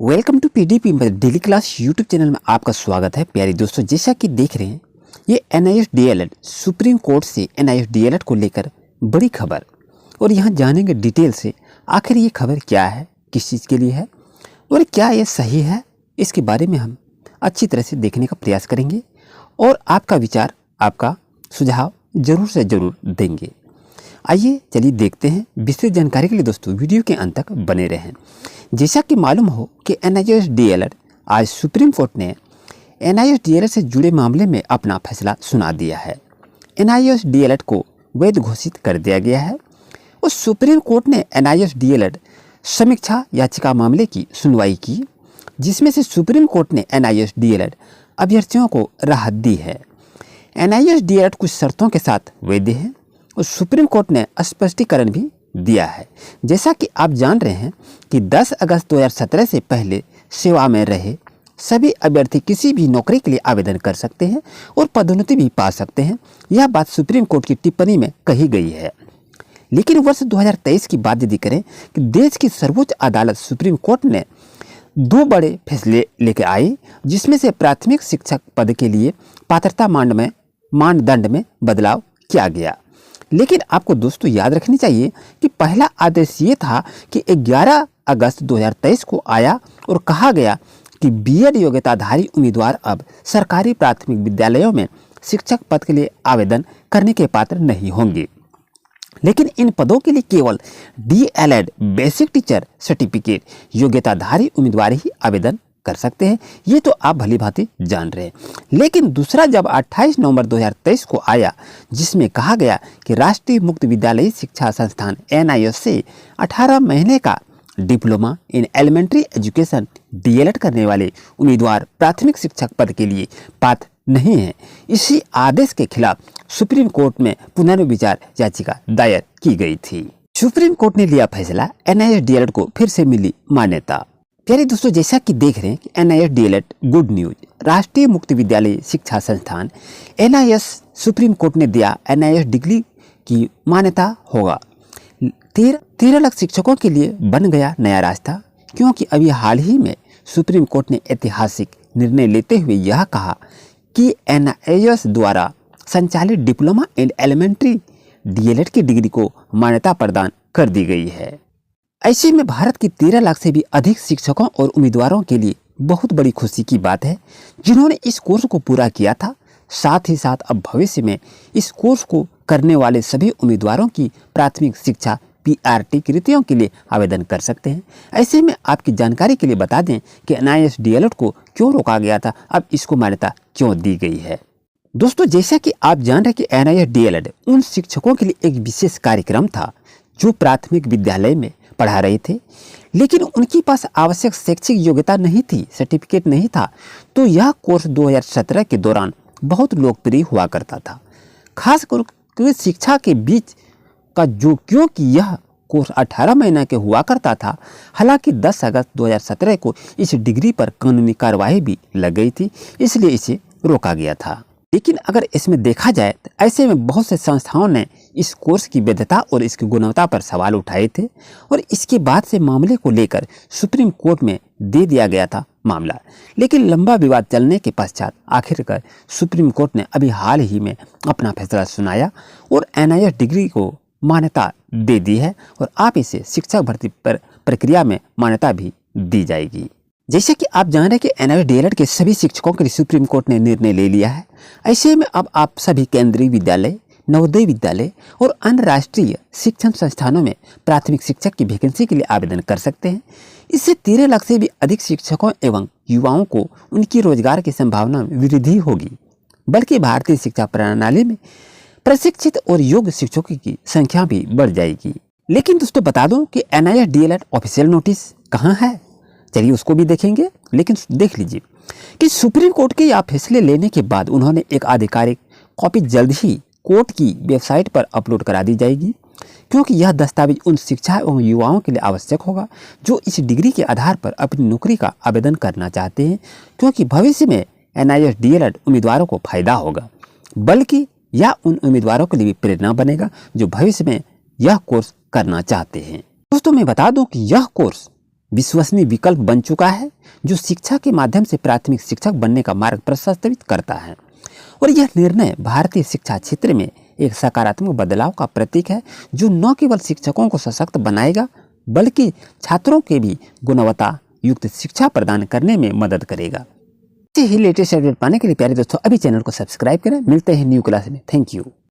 Welcome to PDP daily class YouTube channel में आपका स्वागत है प्यारे दोस्तों। जैसा कि देख रहे हैं ये एनआईएस डीएलएड सुप्रीम कोर्ट से एनआईएस डीएलएड को लेकर बड़ी खबर, और यहाँ जानेंगे डिटेल से आखिर ये खबर क्या है, किस चीज़ के लिए है और क्या ये सही है। इसके बारे में हम अच्छी तरह से देखने का प्रयास करेंगे और आपका विचार, आपका सुझाव ज़रूर से ज़रूर देंगे। आइए चलिए देखते हैं। विस्तृत जानकारी के लिए दोस्तों वीडियो के अंत तक बने रहें। जैसा कि मालूम हो कि एनआईएस डीएलएड आज सुप्रीम कोर्ट ने एनआईएस डीएलएड से जुड़े मामले में अपना फैसला सुना दिया है। एनआईएस डीएलएड को वैध घोषित कर दिया गया है और सुप्रीम कोर्ट ने एनआईएस डीएलएड समीक्षा याचिका मामले की सुनवाई की, जिसमें से सुप्रीम कोर्ट ने एनआईएस डीएलएड अभ्यर्थियों को राहत दी है। एनआईएस डीएलएड कुछ शर्तों के साथ वैध है और सुप्रीम कोर्ट ने स्पष्टीकरण भी दिया है। जैसा कि आप जान रहे हैं कि 10 अगस्त 2017 से पहले सेवा में रहे सभी अभ्यर्थी किसी भी नौकरी के लिए आवेदन कर सकते हैं और पदोन्नति भी पा सकते हैं। यह बात सुप्रीम कोर्ट की टिप्पणी में कही गई है। लेकिन वर्ष 2023 की बात यदि करें कि देश की सर्वोच्च अदालत सुप्रीम कोर्ट ने 2 बड़े फैसले लेकर आई, जिसमें से प्राथमिक शिक्षक पद के लिए पात्रता मानदंड में बदलाव किया गया। लेकिन आपको दोस्तों याद रखनी चाहिए कि पहला आदेश ये था कि 11 अगस्त 2023 को आया और कहा गया कि बीएड योग्यताधारी उम्मीदवार अब सरकारी प्राथमिक विद्यालयों में शिक्षक पद के लिए आवेदन करने के पात्र नहीं होंगे। लेकिन इन पदों के लिए केवल डीएलएड बेसिक टीचर सर्टिफिकेट योग्यताधारी उम्मीदवार ही आवेदन कर सकते हैं। ये तो आप भली भांति जान रहे हैं। लेकिन दूसरा जब 28 नवंबर 2023 को आया, जिसमें कहा गया कि राष्ट्रीय मुक्त विद्यालयी शिक्षा संस्थान एनआईएस से 18 महीने का diploma in elementary education DElEd करने वाले उम्मीदवार प्राथमिक शिक्षक पद के लिए पात्र नहीं है। इसी आदेश के खिलाफ सुप्रीम कोर्ट में पुनर्विचार याचिका दायर की गई थी। सुप्रीम कोर्ट ने लिया फैसला, एनआईएस डीएलएड को फिर से मिली मान्यता। प्यारे दोस्तों, जैसा कि देख रहे हैं कि एनआईएस डीएलएड गुड न्यूज, राष्ट्रीय मुक्त विद्यालय शिक्षा संस्थान एनआईएस सुप्रीम कोर्ट ने दिया एनआईएस डिग्री की मान्यता होगा। 13 लाख शिक्षकों के लिए बन गया नया रास्ता, क्योंकि अभी हाल ही में सुप्रीम कोर्ट ने ऐतिहासिक निर्णय लेते हुए यह कहा कि एनआईएस द्वारा संचालित डिप्लोमा इन एलिमेंट्री डीएलएड की डिग्री को मान्यता प्रदान कर दी गई है। ऐसे में भारत की 13 लाख से भी अधिक शिक्षकों और उम्मीदवारों के लिए बहुत बड़ी खुशी की बात है, जिन्होंने इस कोर्स को पूरा किया था। साथ ही साथ अब भविष्य में इस कोर्स को करने वाले सभी उम्मीदवारों की प्राथमिक शिक्षा पीआरटी कृतियों के लिए आवेदन कर सकते हैं। ऐसे में आपकी जानकारी के लिए बता दें कि एनआईएस डीएलएड को क्यों रोका गया था, अब इसको मान्यता क्यों दी गई है। दोस्तों, जैसा कि आप जान रहे हैं कि एनआईएस डीएलएड उन शिक्षकों के लिए एक विशेष कार्यक्रम था जो प्राथमिक विद्यालय में पढ़ा रहे थे, लेकिन उनके पास आवश्यक शैक्षिक योग्यता नहीं थी, सर्टिफिकेट नहीं था। तो यह कोर्स 2017 के दौरान बहुत लोकप्रिय हुआ करता था, खासकर शिक्षा के बीच का क्योंकि यह कोर्स 18 महीने के हुआ करता था। हालांकि 10 अगस्त 2017 को इस डिग्री पर कानूनी कार्रवाई भी लग गई थी, इसलिए इसे रोका गया था। लेकिन अगर इसमें देखा जाए तो ऐसे में बहुत से संस्थाओं ने इस कोर्स की वैधता और इसकी गुणवत्ता पर सवाल उठाए थे, और इसके बाद से मामले को लेकर सुप्रीम कोर्ट में दे दिया गया था मामला। लेकिन लंबा विवाद चलने के पश्चात आखिरकार सुप्रीम कोर्ट ने अभी हाल ही में अपना फैसला सुनाया और एनआईएस डिग्री को मान्यता दे दी है, और आप इसे शिक्षक भर्ती प्रक्रिया में मान्यता भी दी जाएगी। जैसे कि आप जान रहे हैं कि एनआईएस डीएलएड के सभी शिक्षकों के लिए सुप्रीम कोर्ट ने निर्णय ले लिया है। ऐसे में अब आप सभी केंद्रीय विद्यालय, नवोदय विद्यालय और अन्य राष्ट्रीय शिक्षण संस्थानों में प्राथमिक शिक्षक की वैकेंसी के लिए आवेदन कर सकते हैं। इससे 13 लाख से भी अधिक शिक्षकों एवं युवाओं को उनकी रोजगार की संभावना में वृद्धि होगी, बल्कि भारतीय शिक्षा प्रणाली में प्रशिक्षित और योग्य शिक्षकों की संख्या भी बढ़ जाएगी। लेकिन दोस्तों बता दूं कि एनआईएस डीएलएड ऑफिशियल नोटिस कहाँ है, चलिए उसको भी देखेंगे। लेकिन देख लीजिए कि सुप्रीम कोर्ट के यह फैसले लेने के बाद उन्होंने एक आधिकारिक कॉपी जल्द ही कोर्ट की वेबसाइट पर अपलोड करा दी जाएगी, क्योंकि यह दस्तावेज उन शिक्षा एवं युवाओं के लिए आवश्यक होगा जो इस डिग्री के आधार पर अपनी नौकरी का आवेदन करना चाहते हैं, क्योंकि भविष्य में एनआईएस डीएलएड उम्मीदवारों को फायदा होगा, बल्कि यह उन उम्मीदवारों के लिए भी प्रेरणा बनेगा जो भविष्य में यह कोर्स करना चाहते हैं। दोस्तों मैं बता दूं कि यह कोर्स विश्वसनीय विकल्प बन चुका है, जो शिक्षा के माध्यम से प्राथमिक शिक्षक बनने का मार्ग प्रशस्त करता है। और यह निर्णय भारतीय शिक्षा क्षेत्र में एक सकारात्मक बदलाव का प्रतीक है, जो न केवल शिक्षकों को सशक्त बनाएगा बल्कि छात्रों के भी गुणवत्ता युक्त शिक्षा प्रदान करने में मदद करेगा। ऐसे ही लेटेस्ट अपडेट पाने के लिए प्यारे दोस्तों अभी चैनल को सब्सक्राइब करें। मिलते हैं न्यू क्लास में। Thank you.